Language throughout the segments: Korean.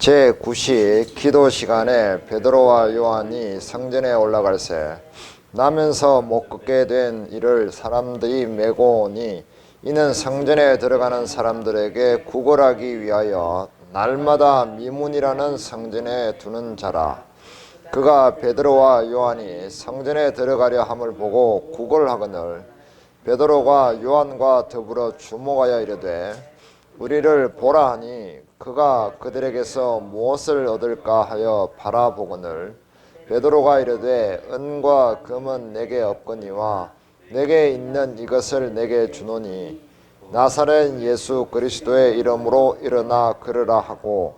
제9시 기도 시간에 베드로와 요한이 성전에 올라갈새 나면서 못 걷게 된 이를 사람들이 메고 오니 이는 성전에 들어가는 사람들에게 구걸하기 위하여 날마다 미문이라는 성전에 두는 자라. 그가 베드로와 요한이 성전에 들어가려 함을 보고 구걸하거늘 베드로가 요한과 더불어 주목하여 이르되 우리를 보라 하니 그가 그들에게서 무엇을 얻을까 하여 바라보거늘 베드로가 이르되 은과 금은 내게 없거니와 내게 있는 이것을 내게 주노니 나사렛 예수 그리스도의 이름으로 일어나 걸으라 하고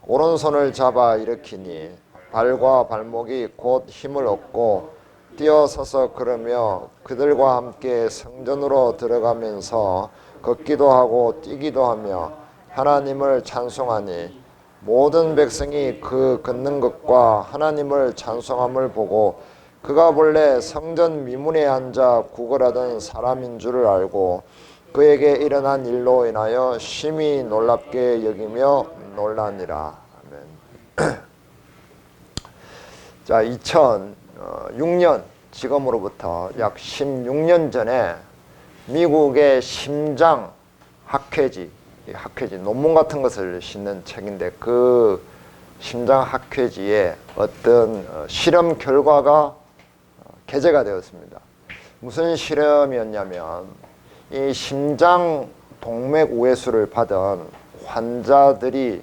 오른손을 잡아 일으키니 발과 발목이 곧 힘을 얻고 뛰어서서 걸으며 그들과 함께 성전으로 들어가면서 걷기도 하고 뛰기도 하며 하나님을 찬송하니 모든 백성이 그 걷는 것과 하나님을 찬송함을 보고 그가 본래 성전 미문에 앉아 구걸하던 사람인 줄을 알고 그에게 일어난 일로 인하여 심히 놀랍게 여기며 놀라니라. 아멘. 자, 2006년 지금으로부터 약 16년 전에 미국의 심장 학회지 논문 같은 것을 싣는 책인데 그 심장 학회지에 어떤 실험 결과가 게재가 되었습니다. 무슨 실험이었냐면 이 심장 동맥 우회수를 받은 환자들이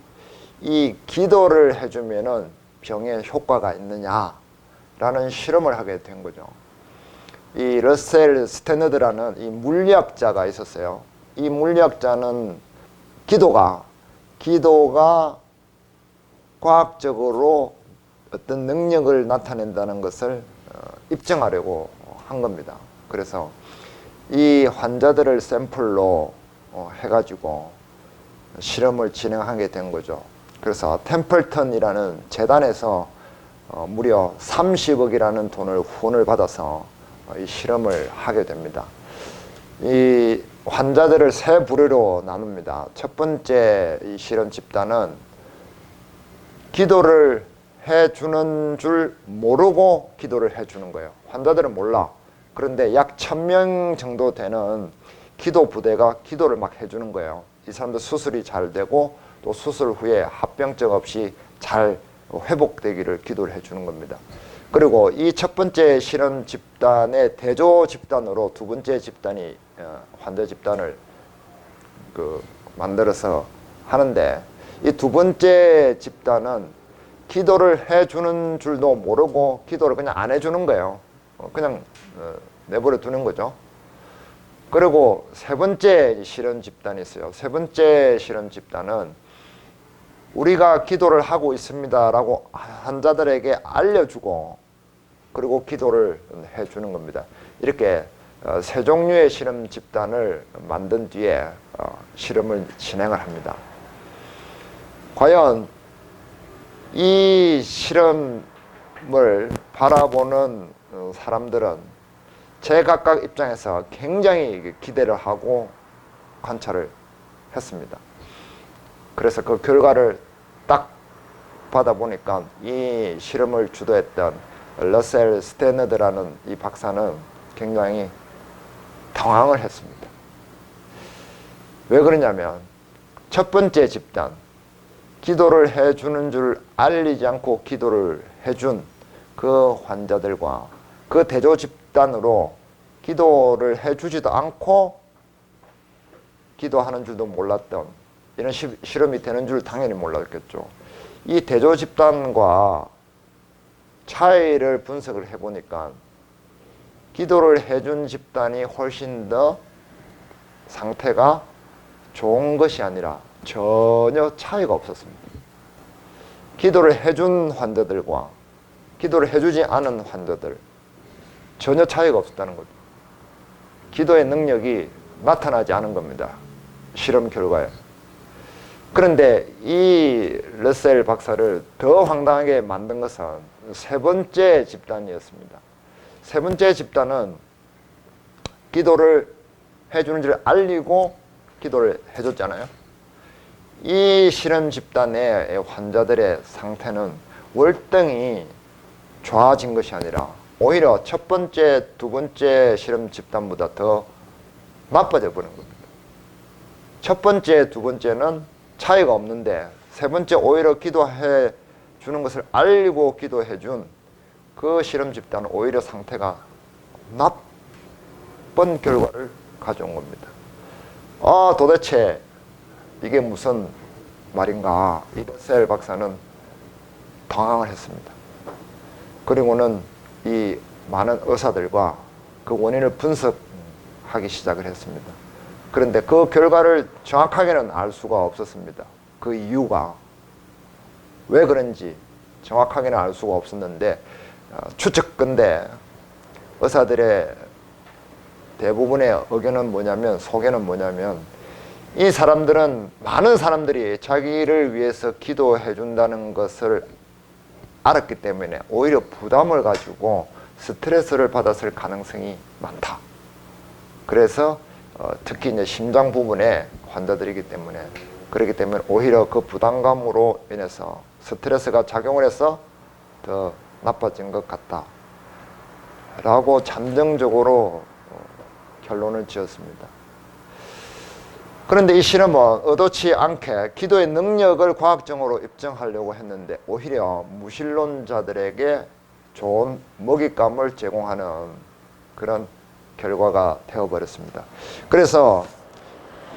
이 기도를 해주면은 병에 효과가 있느냐라는 실험을 하게 된 거죠. 이 러셀 스테너드라는 이 물리학자가 있었어요. 이 물리학자는 기도가 과학적으로 어떤 능력을 나타낸다는 것을 입증하려고 한 겁니다. 그래서 이 환자들을 샘플로 해가지고 실험을 진행하게 된 거죠. 그래서 템플턴이라는 재단에서 무려 30억이라는 후원을 받아서 이 실험을 하게 됩니다. 이 환자들을 세 부류로 나눕니다. 첫 번째 이 실험 집단은 기도를 해주는 줄 모르고 기도를 해주는 거예요. 환자들은 몰라. 그런데 약 1000명 정도 되는 기도 부대가 기도를 막 해주는 거예요. 이 사람들 수술이 잘 되고 또 수술 후에 합병증 없이 잘 회복되기를 기도를 해주는 겁니다. 그리고 이 첫 번째 실험 집단의 대조 집단으로 두 번째 집단이 환자 집단을 만들어서 하는데 이 두 번째 집단은 기도를 해주는 줄도 모르고 기도를 그냥 안 해주는 거예요. 그냥 내버려 두는 거죠. 그리고 세 번째 실험 집단이 있어요. 세 번째 실험 집단은 우리가 기도를 하고 있습니다라고 환자들에게 알려주고 그리고 기도를 해주는 겁니다. 이렇게 세 종류의 실험 집단을 만든 뒤에 실험을 진행을 합니다. 과연 이 실험을 바라보는 사람들은 제각각 입장에서 굉장히 기대를 하고 관찰을 했습니다. 그래서 그 결과를 딱 받아보니까 이 실험을 주도했던 러셀 스테너드라는 이 박사는 굉장히 당황을 했습니다. 왜 그러냐면 첫 번째 집단, 기도를 해주는 줄 알리지 않고 기도를 해준 그 환자들과 그 대조 집단으로 기도를 해주지도 않고 기도하는 줄도 몰랐던 이런 실험이 되는 줄 당연히 몰랐겠죠. 이 대조 집단과 차이를 분석을 해보니까 기도를 해준 집단이 훨씬 더 상태가 좋은 것이 아니라 전혀 차이가 없었습니다. 기도를 해준 환자들과 기도를 해주지 않은 환자들 전혀 차이가 없었다는 거죠. 기도의 능력이 나타나지 않은 겁니다. 실험 결과에. 그런데 이 러셀 박사를 더 황당하게 만든 것은 세 번째 집단이었습니다. 세 번째 집단은 기도를 해주는 줄 알리고 기도를 해줬잖아요. 이 실험 집단의 환자들의 상태는 월등히 좋아진 것이 아니라 오히려 첫 번째, 두 번째 실험 집단보다 더 나빠져 버린 겁니다. 첫 번째, 두 번째는 차이가 없는데 세 번째 오히려 기도해 주는 것을 알고 기도해 준 그 실험 집단은 오히려 상태가 나쁜 결과를 가져온 겁니다. 도대체 이게 무슨 말인가? 이 러셀 박사는 당황을 했습니다. 그리고는 이 많은 의사들과 그 원인을 분석하기 시작을 했습니다. 그런데 그 결과를 정확하게는 알 수가 없었습니다. 그 이유가 왜 그런지 정확하게는 알 수가 없었는데 추측컨대 의사들의 대부분의 의견은 뭐냐면, 소견은 뭐냐면, 이 사람들은, 많은 사람들이 자기를 위해서 기도해 준다는 것을 알았기 때문에 오히려 부담을 가지고 스트레스를 받았을 가능성이 많다. 그래서 특히 이제 심장 부분의 환자들이기 때문에, 그렇기 때문에 오히려 그 부담감으로 인해서 스트레스가 작용을 해서 더 나빠진 것 같다 라고 잠정적으로 결론을 지었습니다. 그런데 이 실험은 의도치 않게 기도의 능력을 과학적으로 입증하려고 했는데 오히려 무신론자들에게 좋은 먹잇감을 제공하는 그런 결과가 되어버렸습니다. 그래서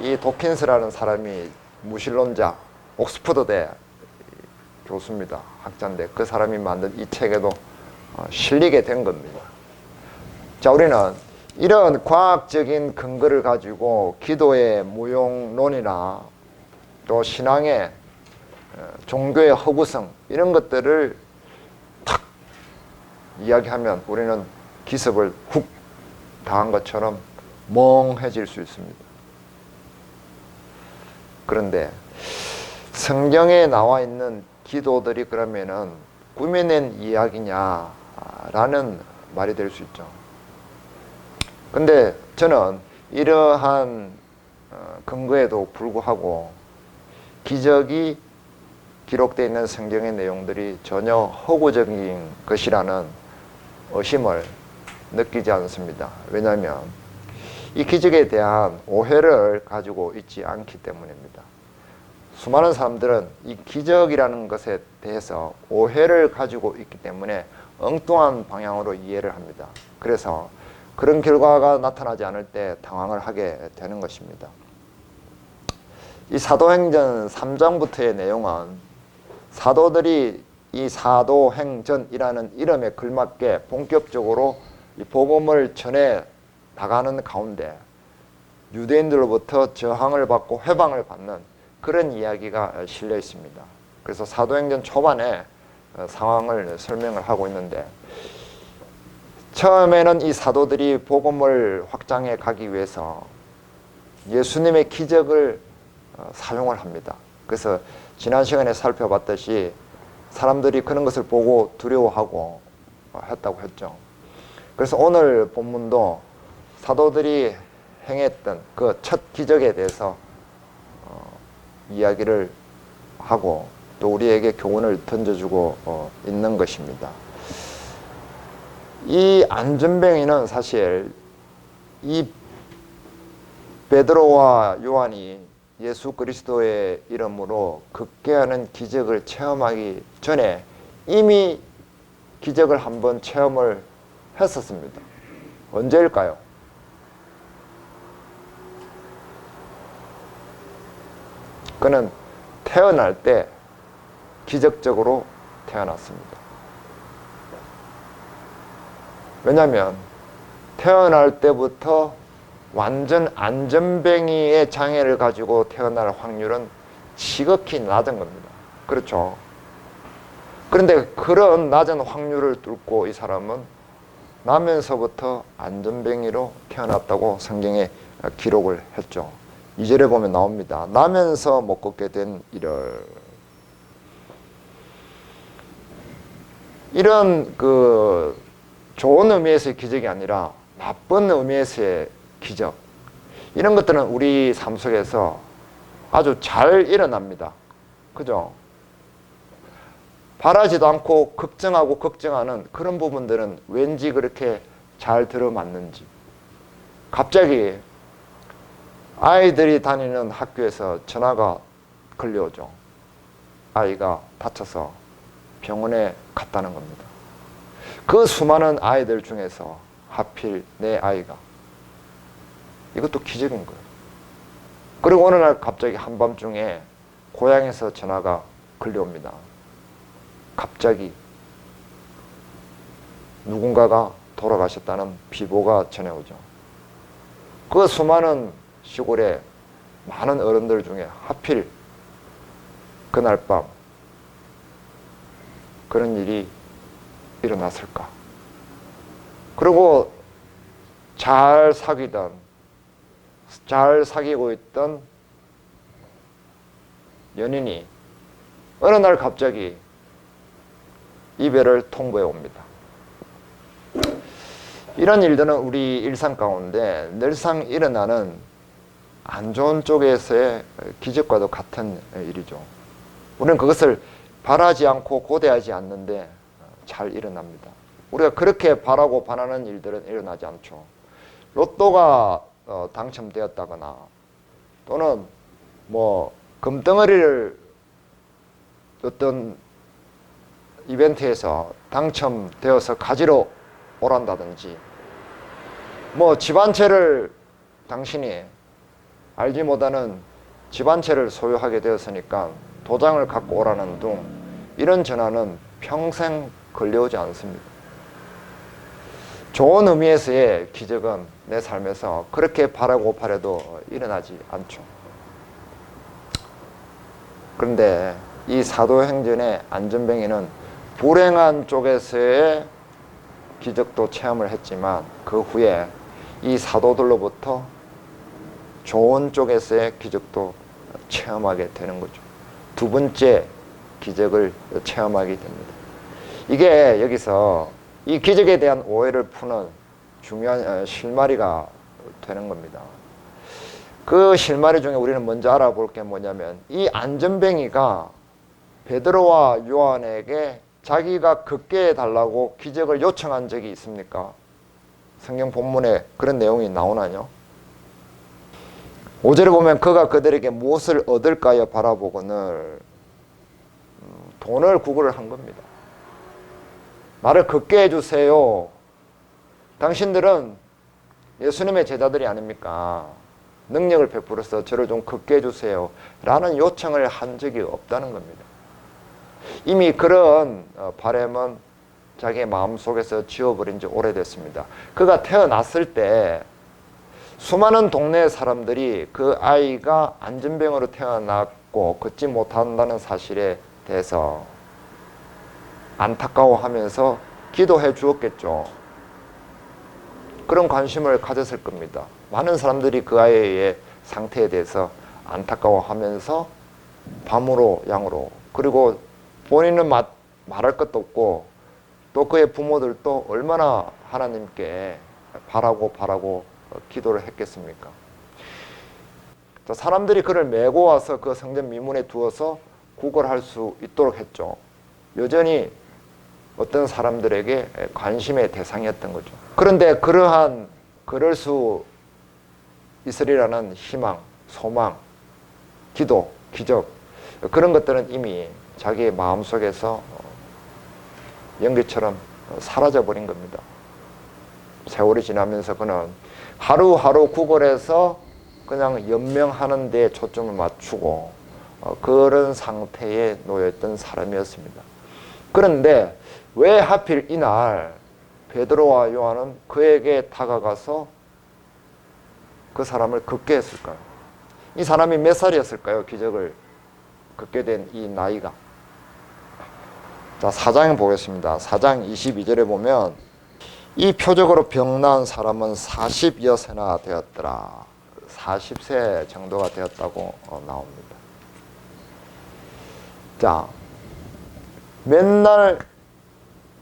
이 도킨스라는 사람이 무신론자, 옥스퍼드대 교수입니다. 학자인데 그 사람이 만든 이 책에도 실리게 된 겁니다. 자, 우리는 이런 과학적인 근거를 가지고 기도의 무용론이나 또 신앙의 종교의 허구성 이런 것들을 탁 이야기하면 우리는 기습을 훅 당한 것처럼 멍해질 수 있습니다. 그런데 성경에 나와 있는 기도들이 그러면은 꾸며낸 이야기냐라는 말이 될 수 있죠. 근데 저는 이러한 근거에도 불구하고 기적이 기록되어 있는 성경의 내용들이 전혀 허구적인 것이라는 의심을 느끼지 않습니다. 왜냐하면 이 기적에 대한 오해를 가지고 있지 않기 때문입니다. 수많은 사람들은 이 기적이라는 것에 대해서 오해를 가지고 있기 때문에 엉뚱한 방향으로 이해를 합니다. 그래서 그런 결과가 나타나지 않을 때 당황을 하게 되는 것입니다. 이 사도행전 3장부터의 내용은 사도들이 이 사도행전이라는 이름에 걸맞게 본격적으로 이 복음을 전해 나가는 가운데 유대인들로부터 저항을 받고 회방을 받는 그런 이야기가 실려 있습니다. 그래서 사도행전 초반에 상황을 설명을 하고 있는데, 처음에는 이 사도들이 복음을 확장해 가기 위해서 예수님의 기적을 사용을 합니다. 그래서 지난 시간에 살펴봤듯이 사람들이 그런 것을 보고 두려워하고 했다고 했죠. 그래서 오늘 본문도 사도들이 행했던 그 첫 기적에 대해서 이야기를 하고 또 우리에게 교훈을 던져주고 있는 것입니다. 이 안전뱅이는 사실 이 베드로와 요한이 예수 그리스도의 이름으로 극계하는 기적을 체험하기 전에 이미 기적을 한번 체험을 했었습니다. 언제일까요? 그는 태어날 때 기적적으로 태어났습니다. 왜냐하면 태어날 때부터 완전 안전뱅이의 장애를 가지고 태어날 확률은 지극히 낮은 겁니다. 그렇죠? 그런데 그런 낮은 확률을 뚫고 이 사람은 나면서부터 안전뱅이로 태어났다고 성경에 기록을 했죠. 2절에 보면 나옵니다. 나면서 못 걷게 된 이를. 이런 그 좋은 의미에서의 기적이 아니라 나쁜 의미에서의 기적, 이런 것들은 우리 삶 속에서 아주 잘 일어납니다. 그죠? 바라지도 않고 걱정하고 걱정하는 그런 부분들은 왠지 그렇게 잘 들어맞는지. 갑자기 아이들이 다니는 학교에서 전화가 걸려오죠. 아이가 다쳐서 병원에 갔다는 겁니다. 그 수많은 아이들 중에서 하필 내 아이가. 이것도 기적인 거예요. 그리고 어느 날 갑자기 한밤중에 고향에서 전화가 걸려옵니다. 갑자기 누군가가 돌아가셨다는 비보가 전해오죠. 그 수많은 시골의 많은 어른들 중에 하필 그날 밤 그런 일이 일어났을까? 그리고 잘 사귀고 있던 연인이 어느 날 갑자기 이별을 통보해 옵니다. 이런 일들은 우리 일상 가운데 늘상 일어나는 안 좋은 쪽에서의 기적과도 같은 일이죠. 우리는 그것을 바라지 않고 고대하지 않는데 잘 일어납니다. 우리가 그렇게 바라고 바라는 일들은 일어나지 않죠. 로또가 당첨되었다거나 또는 뭐 금덩어리를 어떤 이벤트에서 당첨되어서 가지러 오란다든지 뭐 집 한 채를 당신이 알지 못하는 집 한 채를 소유하게 되었으니까 도장을 갖고 오라는 등 이런 전화는 평생 걸려오지 않습니다. 좋은 의미에서의 기적은 내 삶에서 그렇게 바라고 바라도 일어나지 않죠. 그런데 이 사도행전의 안전뱅이는 불행한 쪽에서의 기적도 체험을 했지만 그 후에 이 사도들로부터 좋은 쪽에서의 기적도 체험하게 되는 거죠. 두 번째 기적을 체험하게 됩니다. 이게 여기서 이 기적에 대한 오해를 푸는 중요한 실마리가 되는 겁니다. 그 실마리 중에 우리는 먼저 알아볼 게 뭐냐면 이 안전뱅이가 베드로와 요한에게 자기가 걷게 해달라고 기적을 요청한 적이 있습니까? 성경 본문에 그런 내용이 나오나요? 5절에 보면 그가 그들에게 무엇을 얻을까요 바라보거늘 돈을 구걸을 한 겁니다. 나를 걷게 해주세요. 당신들은 예수님의 제자들이 아닙니까? 능력을 베풀어서 저를 좀 걷게 해주세요 라는 요청을 한 적이 없다는 겁니다. 이미 그런 바람은 자기의 마음속에서 지워버린 지 오래됐습니다. 그가 태어났을 때 수많은 동네 사람들이 그 아이가 안전병으로 태어났고 걷지 못한다는 사실에 대해서 안타까워하면서 기도해 주었겠죠. 그런 관심을 가졌을 겁니다. 많은 사람들이 그 아이의 상태에 대해서 안타까워하면서 밤으로 양으로 그리고 본인은 말할 것도 없고 또 그의 부모들도 얼마나 하나님께 바라고 기도를 했겠습니까? 사람들이 그를 메고 와서 그 성전 미문에 두어서 구걸할 수 있도록 했죠. 여전히 어떤 사람들에게 관심의 대상이었던 거죠. 그런데 그럴 수 있으리라는 희망, 소망, 기도, 기적 그런 것들은 이미 자기의 마음속에서 연기처럼 사라져버린 겁니다. 세월이 지나면서 그는 하루하루 구걸해서 그냥 연명하는 데 초점을 맞추고 그런 상태에 놓여있던 사람이었습니다. 그런데 왜 하필 이날 베드로와 요한은 그에게 다가가서 그 사람을 걷게 했을까요? 이 사람이 몇 살이었을까요? 기적을 걷게 된 이 나이가. 자, 4장 보겠습니다. 4장 22절에 보면 이 표적으로 병나은 사람은 40여세나 되었더라. 40세 정도가 되었다고 나옵니다. 자, 맨날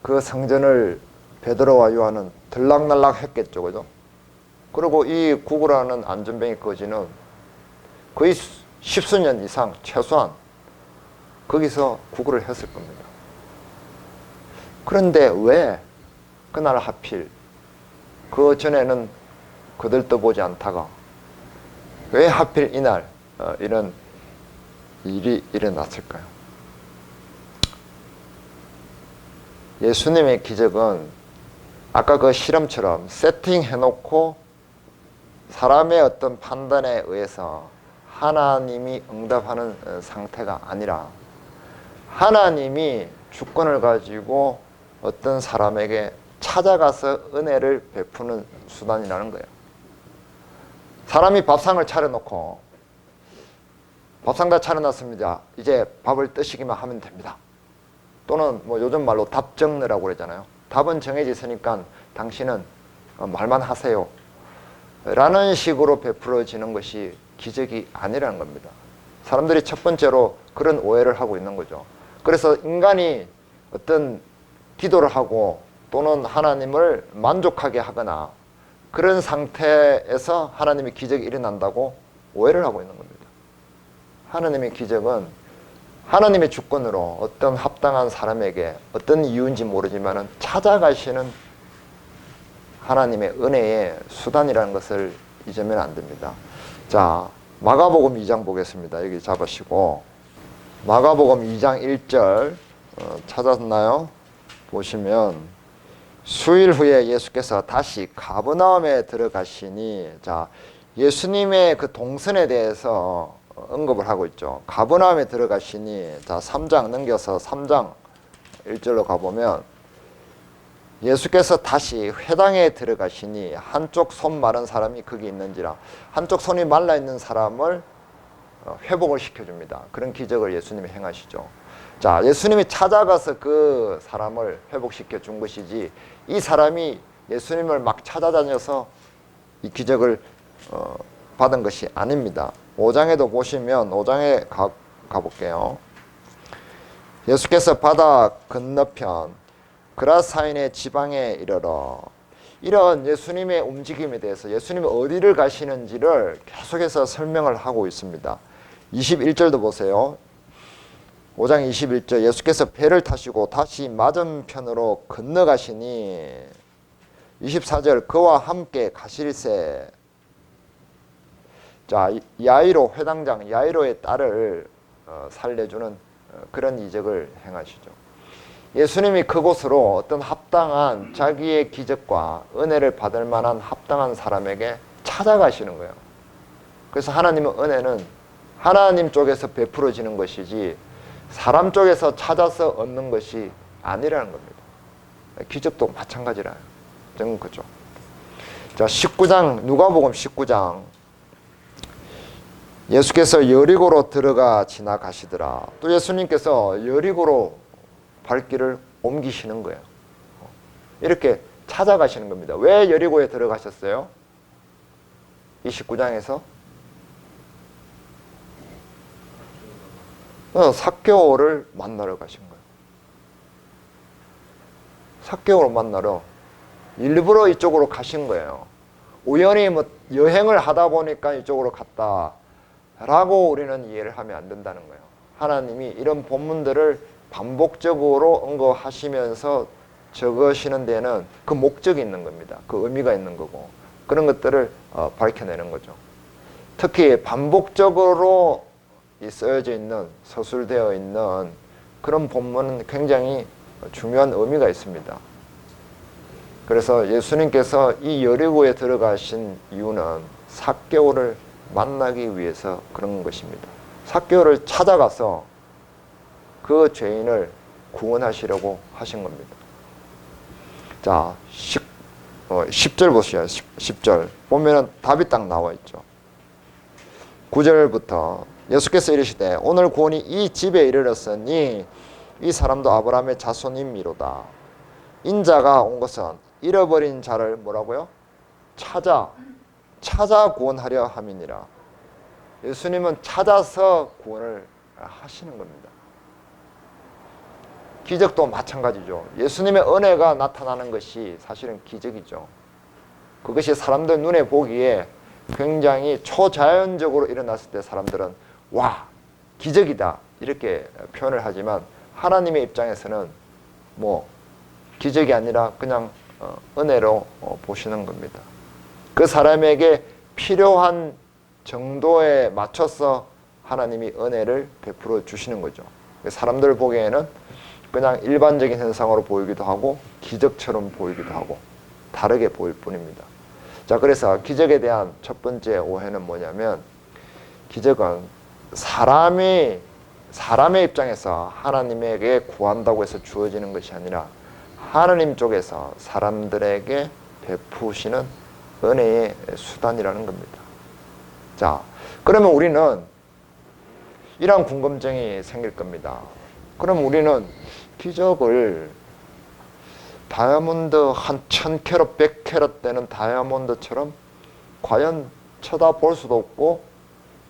그 성전을 베드로와 요한은 들락날락 했겠죠. 그죠? 그리고 이 구걸하는 안전뱅이 거지는 거의 10수년 이상 최소한 거기서 구걸을 했을 겁니다. 그런데 왜 그날 하필 그 전에는 거들떠보지 않다가 왜 하필 이날 이런 일이 일어났을까요? 예수님의 기적은 아까 그 실험처럼 세팅해놓고 사람의 어떤 판단에 의해서 하나님이 응답하는 상태가 아니라 하나님이 주권을 가지고 어떤 사람에게 찾아가서 은혜를 베푸는 수단이라는 거예요. 사람이 밥상을 차려놓고 밥상 다 차려놨습니다. 이제 밥을 뜨시기만 하면 됩니다. 또는 뭐 요즘 말로 답 적느라고 그러잖아요. 답은 정해져 있으니까 당신은 말만 하세요. 라는 식으로 베풀어지는 것이 기적이 아니라는 겁니다. 사람들이 첫 번째로 그런 오해를 하고 있는 거죠. 그래서 인간이 어떤 기도를 하고 또는 하나님을 만족하게 하거나 그런 상태에서 하나님의 기적이 일어난다고 오해를 하고 있는 겁니다. 하나님의 기적은 하나님의 주권으로 어떤 합당한 사람에게 어떤 이유인지 모르지만 찾아가시는 하나님의 은혜의 수단이라는 것을 잊으면 안 됩니다. 자, 마가복음 2장 보겠습니다. 여기 잡으시고 마가복음 2장 1절 찾았나요? 보시면 수일 후에 예수께서 다시 가버나움에 들어가시니, 자, 예수님의 그 동선에 대해서 언급을 하고 있죠. 가버나움에 들어가시니, 자, 3장 넘겨서 3장 1절로 가보면 예수께서 다시 회당에 들어가시니 한쪽 손 마른 사람이 거기 있는지라, 한쪽 손이 말라 있는 사람을 회복을 시켜줍니다. 그런 기적을 예수님이 행하시죠. 자, 예수님이 찾아가서 그 사람을 회복시켜 준 것이지 이 사람이 예수님을 막 찾아다녀서 이 기적을 받은 것이 아닙니다. 5장에도 보시면 5장에 가볼게요. 예수께서 바다 건너편 그라사인의 지방에 이르러, 이런 예수님의 움직임에 대해서 예수님이 어디를 가시는지를 계속해서 설명을 하고 있습니다. 21절도 보세요. 5장 21절, 예수께서 배를 타시고 다시 맞은편으로 건너가시니 24절, 그와 함께 가실새. 자, 야이로 회당장 야이로의 딸을 살려주는 그런 이적을 행하시죠. 예수님이 그곳으로 어떤 합당한 자기의 기적과 은혜를 받을 만한 합당한 사람에게 찾아가시는 거예요. 그래서 하나님의 은혜는 하나님 쪽에서 베풀어지는 것이지 사람 쪽에서 찾아서 얻는 것이 아니라는 겁니다. 기적도 마찬가지라요. 그죠? 자, 19장, 누가복음 19장. 예수께서 여리고로 들어가 지나가시더라. 또 예수님께서 여리고로 발길을 옮기시는 거예요. 이렇게 찾아가시는 겁니다. 왜 여리고에 들어가셨어요? 29장에서 삭개오를 만나러 가신 거예요. 삭개오를 만나러 일부러 이쪽으로 가신 거예요. 우연히 뭐 여행을 하다 보니까 이쪽으로 갔다라고 우리는 이해를 하면 안 된다는 거예요. 하나님이 이런 본문들을 반복적으로 언급하시면서 적으시는 데는 그 목적이 있는 겁니다. 그 의미가 있는 거고 그런 것들을 밝혀내는 거죠. 특히 반복적으로 쓰여져 있는, 서술되어 있는 그런 본문은 굉장히 중요한 의미가 있습니다. 그래서 예수님께서 이 여리고에 들어가신 이유는 삭개오를 만나기 위해서 그런 것입니다. 삭개오를 찾아가서 그 죄인을 구원하시려고 하신 겁니다. 자, 10절 보시죠. 10절 보면은 답이 딱 나와 있죠. 9절부터 예수께서 이르시되 오늘 구원이 이 집에 이르렀으니 이 사람도 아브라함의 자손임이로다. 인자가 온 것은 잃어버린 자를 뭐라고요? 찾아 구원하려 함이니라. 예수님은 찾아서 구원을 하시는 겁니다. 기적도 마찬가지죠. 예수님의 은혜가 나타나는 것이 사실은 기적이죠. 그것이 사람들 눈에 보기에 굉장히 초자연적으로 일어났을 때 사람들은 와, 기적이다 이렇게 표현을 하지만 하나님의 입장에서는 뭐 기적이 아니라 그냥 은혜로 보시는 겁니다. 그 사람에게 필요한 정도에 맞춰서 하나님이 은혜를 베풀어 주시는 거죠. 사람들 보기에는 그냥 일반적인 현상으로 보이기도 하고 기적처럼 보이기도 하고 다르게 보일 뿐입니다. 자, 그래서 기적에 대한 첫 번째 오해는 뭐냐면, 기적은 사람의 입장에서 하나님에게 구한다고 해서 주어지는 것이 아니라 하나님 쪽에서 사람들에게 베푸시는 은혜의 수단이라는 겁니다. 자, 그러면 우리는 이러한 궁금증이 생길 겁니다. 그럼 우리는 기적을 다이아몬드 한 1000캐럿, 100캐럿 되는 다이아몬드처럼 과연 쳐다볼 수도 없고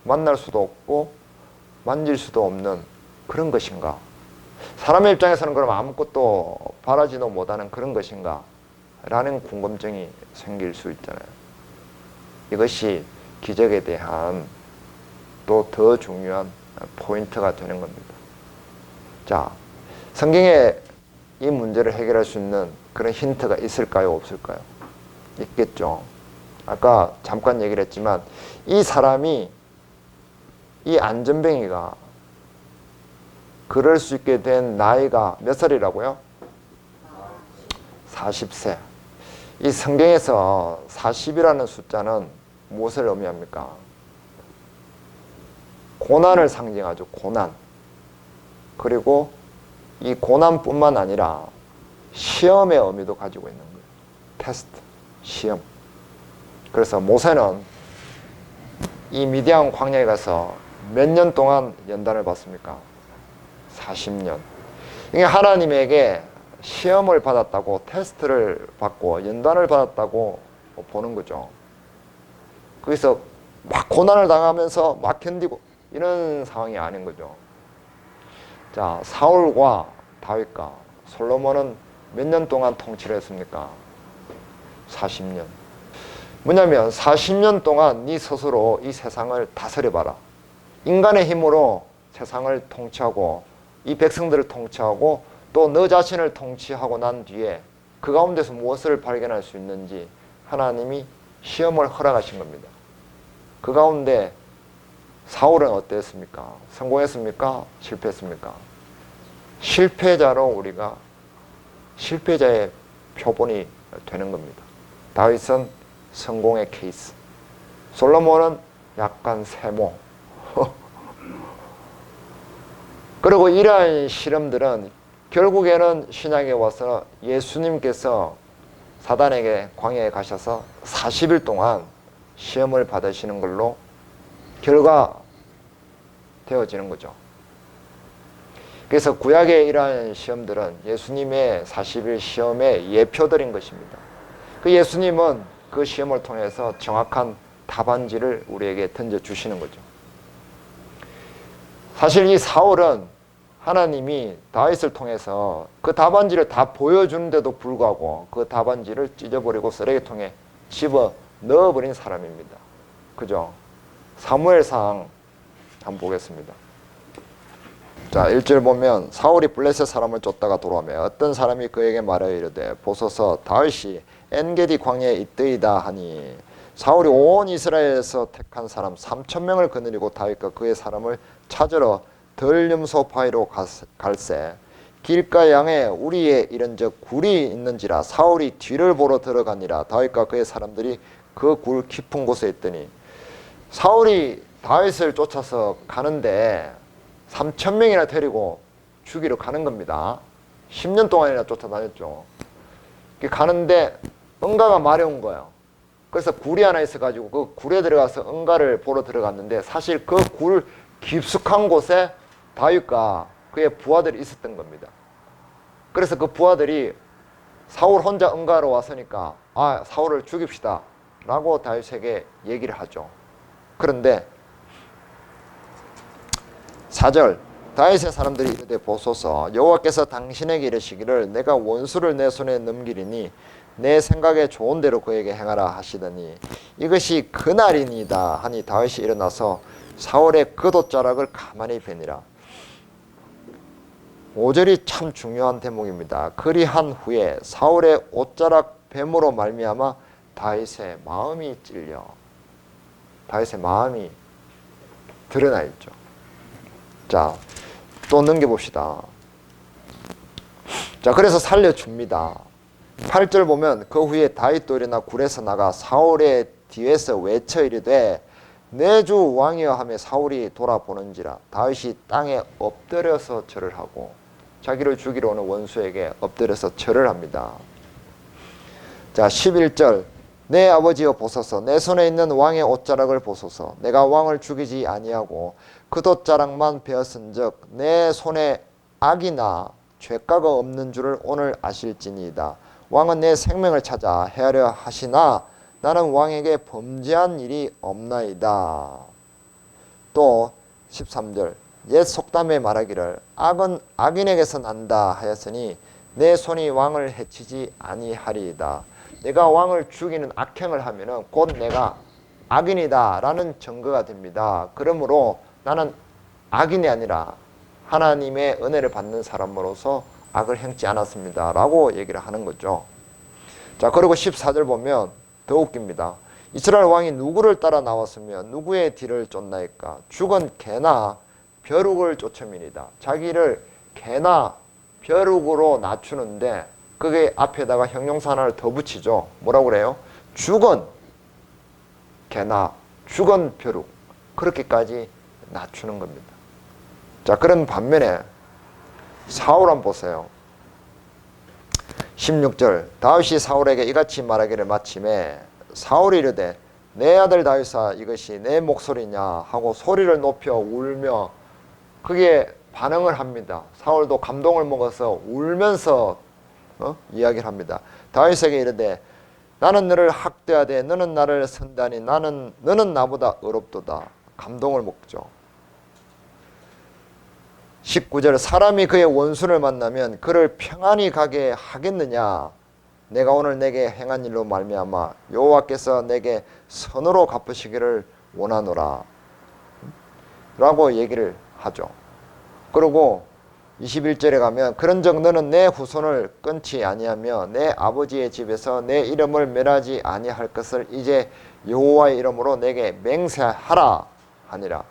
만날 수도 없고 만질 수도 없는 그런 것인가? 사람의 입장에서는 그럼 아무것도 바라지도 못하는 그런 것인가? 라는 궁금증이 생길 수 있잖아요. 이것이 기적에 대한 또 더 중요한 포인트가 되는 겁니다. 자, 성경에 이 문제를 해결할 수 있는 그런 힌트가 있을까요? 없을까요? 있겠죠. 아까 잠깐 얘기를 했지만 이 사람이, 이 안전뱅이가 그럴 수 있게 된 나이가 몇 살이라고요? 40세. 이 성경에서 40이라는 숫자는 무엇을 의미합니까? 고난을 상징하죠. 고난. 그리고 이 고난뿐만 아니라 시험의 의미도 가지고 있는 거예요. 테스트, 시험. 그래서 모세는 이 미디안 광야에 가서 몇 년 동안 연단을 받습니까? 40년. 이게 하나님에게 시험을 받았다고, 테스트를 받고 연단을 받았다고 보는 거죠. 거기서 막 고난을 당하면서 막 견디고 이런 상황이 아닌 거죠. 자, 사울과 다윗과 솔로몬은 몇 년 동안 통치를 했습니까? 40년. 뭐냐면 40년 동안 네 스스로 이 세상을 다스려봐라. 인간의 힘으로 세상을 통치하고 이 백성들을 통치하고 또 너 자신을 통치하고 난 뒤에 그 가운데서 무엇을 발견할 수 있는지 하나님이 시험을 허락하신 겁니다. 그 가운데 사울은 어땠습니까? 성공했습니까? 실패했습니까? 실패자로 우리가 실패자의 표본이 되는 겁니다. 다윗은 성공의 케이스, 솔로몬은 약간 세모. 그리고 이러한 실험들은 결국에는 신약에 와서 예수님께서 사단에게 광야에 가셔서 40일 동안 시험을 받으시는 걸로 결과되어지는 거죠. 그래서 구약의 이러한 시험들은 예수님의 40일 시험의 예표들인 것입니다. 그 예수님은 그 시험을 통해서 정확한 답안지를 우리에게 던져주시는 거죠. 사실 이 사울은 하나님이 다윗을 통해서 그 답안지를 다 보여주는데도 불구하고 그 답안지를 찢어버리고 쓰레기통에 집어 넣어버린 사람입니다. 그죠? 사무엘상 한번 보겠습니다. 자, 1절 보면 사울이 블레셋 사람을 쫓다가 돌아오며 어떤 사람이 그에게 말하여 이르되 보소서 다윗이 엔게디 광야에 있더이다 하니 사울이 온 이스라엘에서 택한 사람 3,000명을 거느리고 다윗과 그의 사람을 찾으러 덜염소파이로 갈새 길가 양에 우리에 이른적 굴이 있는지라 사울이 뒤를 보러 들어가니라 다윗과 그의 사람들이 그 굴 깊은 곳에 있더니 사울이 다윗을 쫓아서 가는데 3,000명이나 데리고 죽이러 가는 겁니다. 10년 동안이나 쫓아다녔죠. 가는데 응가가 마려운 거예요. 그래서 굴이 하나 있어가지고 그 굴에 들어가서 응가를 보러 들어갔는데 사실 그 굴 깊숙한 곳에 다윗과 그의 부하들이 있었던 겁니다. 그래서 그 부하들이 사울 혼자 응가로 왔으니까 사울을 죽입시다 라고 다윗에게 얘기를 하죠. 그런데 4절 다윗의 사람들이 이르되 보소서 여호와께서 당신에게 이르시기를 내가 원수를 내 손에 넘기리니 내 생각에 좋은 대로 그에게 행하라 하시더니 이것이 그날이니이다 하니 다윗이 일어나서 사울의 겉옷자락을 가만히 베니라. 5절이 참 중요한 대목입니다. 그리한 후에 사울의 옷자락 뱀으로 말미암아 다윗의 마음이 찔려. 다윗의 마음이 드러나 있죠. 자, 또 넘겨봅시다. 자, 그래서 살려줍니다. 8절 보면 그 후에 다윗도 일어나 굴에서 나가 사울의 뒤에서 외쳐 이르되 내 주 왕이여 하며 사울이 돌아보는지라 다윗이 땅에 엎드려서 절을 하고 자기를 죽이러 오는 원수에게 엎드려서 절을 합니다. 자, 11절 내 아버지여 보소서 내 손에 있는 왕의 옷자락을 보소서 내가 왕을 죽이지 아니하고 그 돛자락만 베었은즉 내 손에 악이나 죄가가 없는 줄을 오늘 아실지니이다. 왕은 내 생명을 찾아 해하려 하시나 나는 왕에게 범죄한 일이 없나이다. 또 13절 옛 속담에 말하기를 악은 악인에게서 난다 하였으니 내 손이 왕을 해치지 아니하리이다. 내가 왕을 죽이는 악행을 하면은 곧 내가 악인이다 라는 증거가 됩니다. 그러므로 나는 악인이 아니라 하나님의 은혜를 받는 사람으로서 악을 행치 않았습니다 라고 얘기를 하는 거죠. 자, 그리고 14절 보면 더 웃깁니다. 이스라엘 왕이 누구를 따라 나왔으며 누구의 뒤를 쫓나이까? 죽은 개나 벼룩을 쫓음이니이다. 자기를 개나 벼룩으로 낮추는데 그게 앞에다가 형용사 하나를 더 붙이죠. 뭐라고 그래요? 죽은 개나 죽은 벼룩, 그렇게까지 낮추는 겁니다. 자, 그런 반면에 사울 한번 보세요. 16절 다윗이 사울에게 이같이 말하기를 마침에 사울이 이르되 내 아들 다윗아 이것이 내 목소리냐 하고 소리를 높여 울며 그게 반응을 합니다. 사울도 감동을 먹어서 울면서 이야기를 합니다. 다윗에게 이르되 나는 너를 학대하되 너는 나를 선다니 너는 나보다 어렵도다. 감동을 먹죠. 19절 사람이 그의 원수를 만나면 그를 평안히 가게 하겠느냐? 내가 오늘 내게 행한 일로 말미암아 여호와께서 내게 선으로 갚으시기를 원하노라 라고 얘기를 하죠. 그리고 21절에 가면 그런즉 너는 내 후손을 끊지 아니하며 내 아버지의 집에서 내 이름을 멸하지 아니할 것을 이제 여호와의 이름으로 내게 맹세하라 하니라.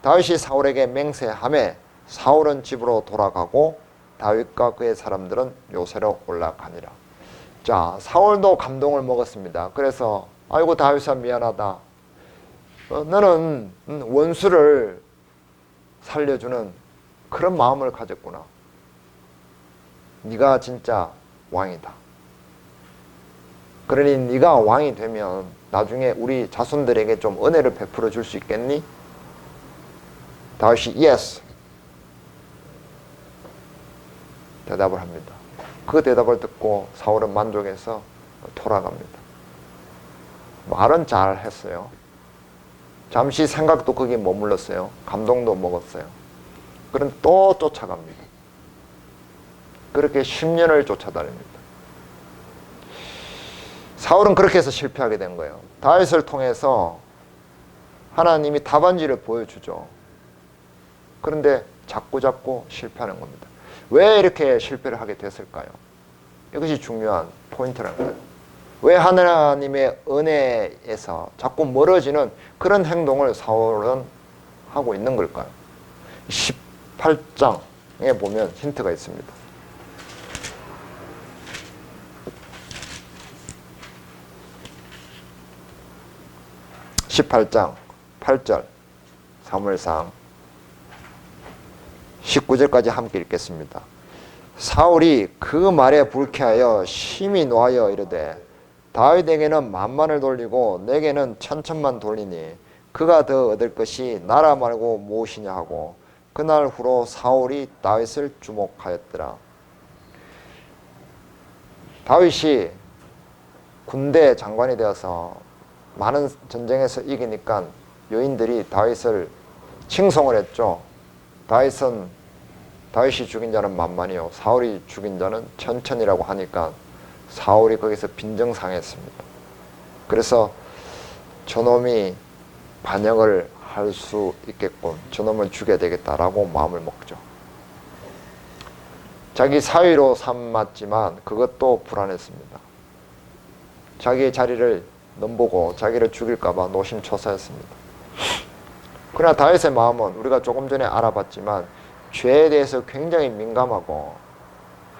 다윗이 사울에게 맹세하매 사울은 집으로 돌아가고 다윗과 그의 사람들은 요새로 올라가니라. 자, 사울도 감동을 먹었습니다. 그래서 아이고 다윗아 미안하다. 너는 원수를 살려주는 그런 마음을 가졌구나. 네가 진짜 왕이다. 그러니 네가 왕이 되면 나중에 우리 자손들에게 좀 은혜를 베풀어 줄 수 있겠니? 다윗이 yes 대답을 합니다. 그 대답을 듣고 사울은 만족해서 돌아갑니다. 말은 잘 했어요. 잠시 생각도 거기에 머물렀어요. 감동도 먹었어요. 그럼 또 쫓아갑니다. 그렇게 10년을 쫓아다닙니다. 사울은 그렇게 해서 실패하게 된 거예요. 다윗을 통해서 하나님이 답안지를 보여주죠. 그런데 자꾸 실패하는 겁니다. 왜 이렇게 실패를 하게 됐을까요? 이것이 중요한 포인트라는 거예요. 왜 하나님의 은혜에서 자꾸 멀어지는 그런 행동을 사울은 하고 있는 걸까요? 18장에 보면 힌트가 있습니다. 18장 8절 사무엘상 19절까지 함께 읽겠습니다. 사울이 그 말에 불쾌하여 심히 노하여 이르되 다윗에게는 만만을 돌리고 내게는 천천만 돌리니 그가 더 얻을 것이 나라 말고 무엇이냐 하고 그날 후로 사울이 다윗을 주목하였더라. 다윗이 군대 장관이 되어서 많은 전쟁에서 이기니까 여인들이 다윗을 칭송을 했죠. 다윗이 죽인 자는 만만이요 사울이 죽인 자는 천천이라고 하니까 사울이 거기서 빈정상했습니다. 그래서 저놈이 반역을 할 수 있겠군. 저놈을 죽여야 되겠다라고 마음을 먹죠. 자기 사위로 삼았지만 그것도 불안했습니다. 자기의 자리를 넘보고 자기를 죽일까봐 노심초사했습니다. 그러나 다윗의 마음은 우리가 조금 전에 알아봤지만 죄에 대해서 굉장히 민감하고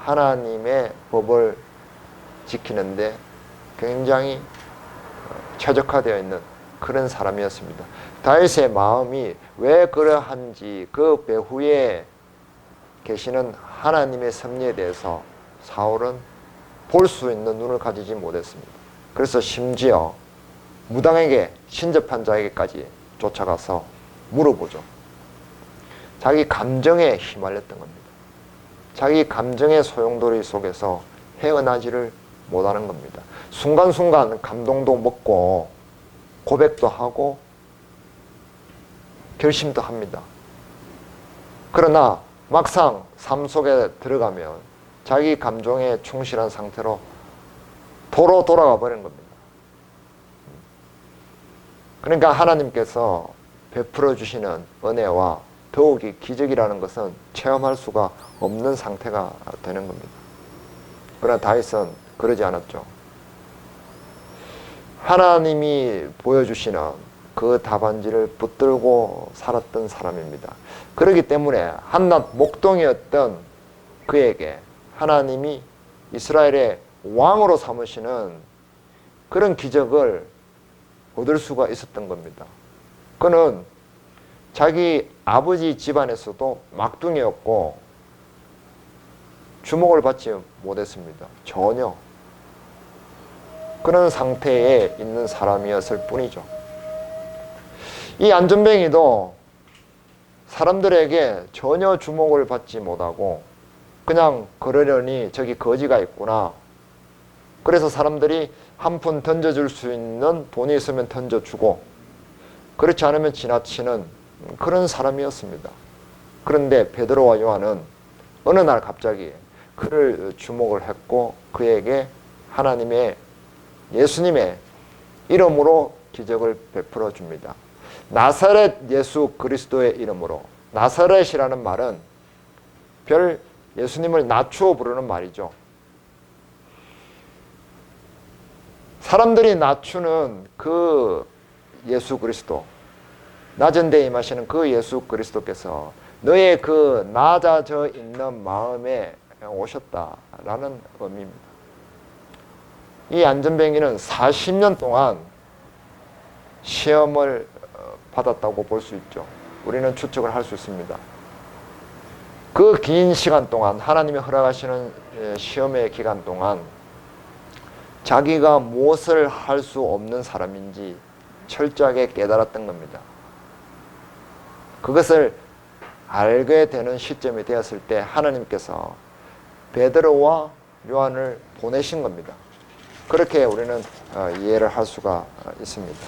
하나님의 법을 지키는데 굉장히 최적화되어 있는 그런 사람이었습니다. 다윗의 마음이 왜 그러한지 그 배후에 계시는 하나님의 섭리에 대해서 사울은 볼 수 있는 눈을 가지지 못했습니다. 그래서 심지어 무당에게 신접한 자에게까지 쫓아가서 물어보죠. 자기 감정에 휘말렸던 겁니다. 자기 감정의 소용돌이 속에서 헤어나지를 못하는 겁니다. 순간순간 감동도 먹고 고백도 하고 결심도 합니다. 그러나 막상 삶 속에 들어가면 자기 감정에 충실한 상태로 도로 돌아가 버린 겁니다. 그러니까 하나님께서 베풀어 주시는 은혜와 더욱이 기적이라는 것은 체험할 수가 없는 상태가 되는 겁니다. 그러나 다윗은 그러지 않았죠. 하나님이 보여주시는 그 답안지를 붙들고 살았던 사람입니다. 그렇기 때문에 한낱 목동이었던 그에게 하나님이 이스라엘의 왕으로 삼으시는 그런 기적을 얻을 수가 있었던 겁니다. 그는 자기 아버지 집안에서도 막둥이였고 주목을 받지 못했습니다. 전혀. 그런 상태에 있는 사람이었을 뿐이죠. 이 안전뱅이도 사람들에게 전혀 주목을 받지 못하고 그냥 그러려니 저기 거지가 있구나. 그래서 사람들이 한 푼 던져줄 수 있는 돈이 있으면 던져주고 그렇지 않으면 지나치는 그런 사람이었습니다. 그런데 베드로와 요한은 어느 날 갑자기 그를 주목을 했고 그에게 하나님의 예수님의 이름으로 기적을 베풀어 줍니다. 나사렛 예수 그리스도의 이름으로. 나사렛이라는 말은 별 예수님을 낮추어 부르는 말이죠. 사람들이 낮추는 그 예수 그리스도, 낮은 데 임하시는 그 예수 그리스도께서 너의 그 낮아져 있는 마음에 오셨다라는 의미입니다. 이 안전뱅이는 40년 동안 시험을 받았다고 볼 수 있죠. 우리는 추측을 할 수 있습니다. 그 긴 시간 동안 하나님이 허락하시는 시험의 기간 동안 자기가 무엇을 할 수 없는 사람인지 철저하게 깨달았던 겁니다. 그것을 알게 되는 시점이 되었을 때 하나님께서 베드로와 요한을 보내신 겁니다. 그렇게 우리는 이해를 할 수가 있습니다.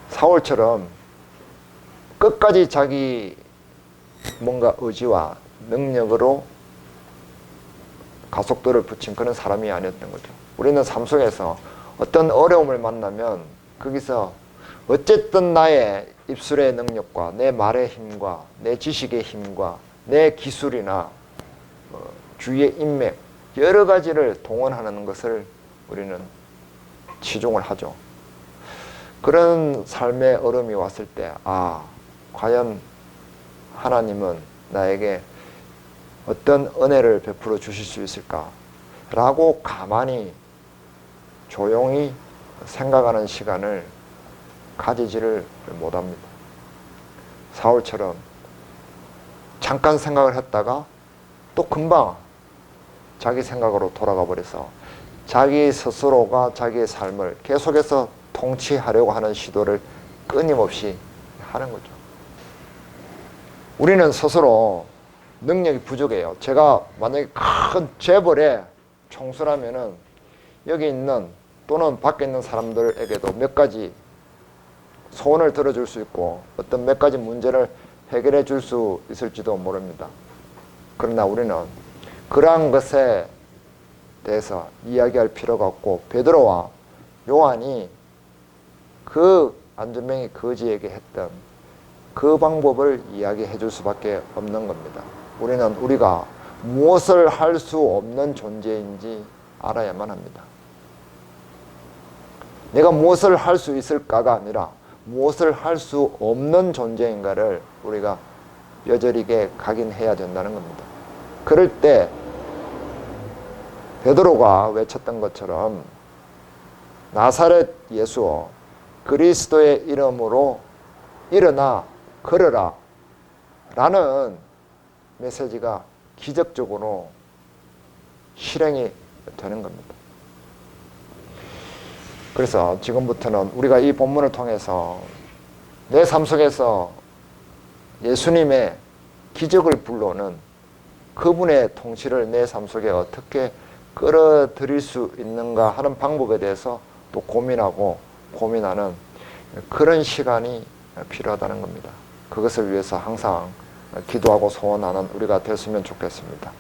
사울처럼 끝까지 자기 뭔가 의지와 능력으로 가속도를 붙인 그런 사람이 아니었던 거죠. 우리는 삶 속에서 어떤 어려움을 만나면 거기서 어쨌든 나의 입술의 능력과 내 말의 힘과 내 지식의 힘과 내 기술이나 주위의 인맥 여러 가지를 동원하는 것을 우리는 치중을 하죠. 그런 삶의 어려움이 왔을 때 과연 하나님은 나에게 어떤 은혜를 베풀어 주실 수 있을까? 라고 가만히 조용히 생각하는 시간을 가지지를 못합니다. 사울처럼 잠깐 생각을 했다가 또 금방 자기 생각으로 돌아가 버려서 자기 스스로가 자기의 삶을 계속해서 통치하려고 하는 시도를 끊임없이 하는 거죠. 우리는 스스로 능력이 부족해요. 제가 만약에 큰 재벌의 총수라면은 여기 있는 또는 밖에 있는 사람들에게도 몇 가지 소원을 들어줄 수 있고 어떤 몇 가지 문제를 해결해 줄 수 있을지도 모릅니다. 그러나 우리는 그러한 것에 대해서 이야기할 필요가 없고 베드로와 요한이 그 안준뱅이 거지에게 했던 그 방법을 이야기해 줄 수밖에 없는 겁니다. 우리는 우리가 무엇을 할 수 없는 존재인지 알아야만 합니다. 내가 무엇을 할 수 있을까가 아니라 무엇을 할 수 없는 존재인가를 우리가 뼈저리게 각인해야 된다는 겁니다. 그럴 때 베드로가 외쳤던 것처럼 나사렛 예수 그리스도의 이름으로 일어나 걸어라 라는 메시지가 기적적으로 실행이 되는 겁니다. 그래서 지금부터는 우리가 이 본문을 통해서 내 삶 속에서 예수님의 기적을 불러오는 그분의 통치를 내 삶 속에 어떻게 끌어들일 수 있는가 하는 방법에 대해서 또 고민하는 그런 시간이 필요하다는 겁니다. 그것을 위해서 항상 기도하고 소원하는 우리가 됐으면 좋겠습니다.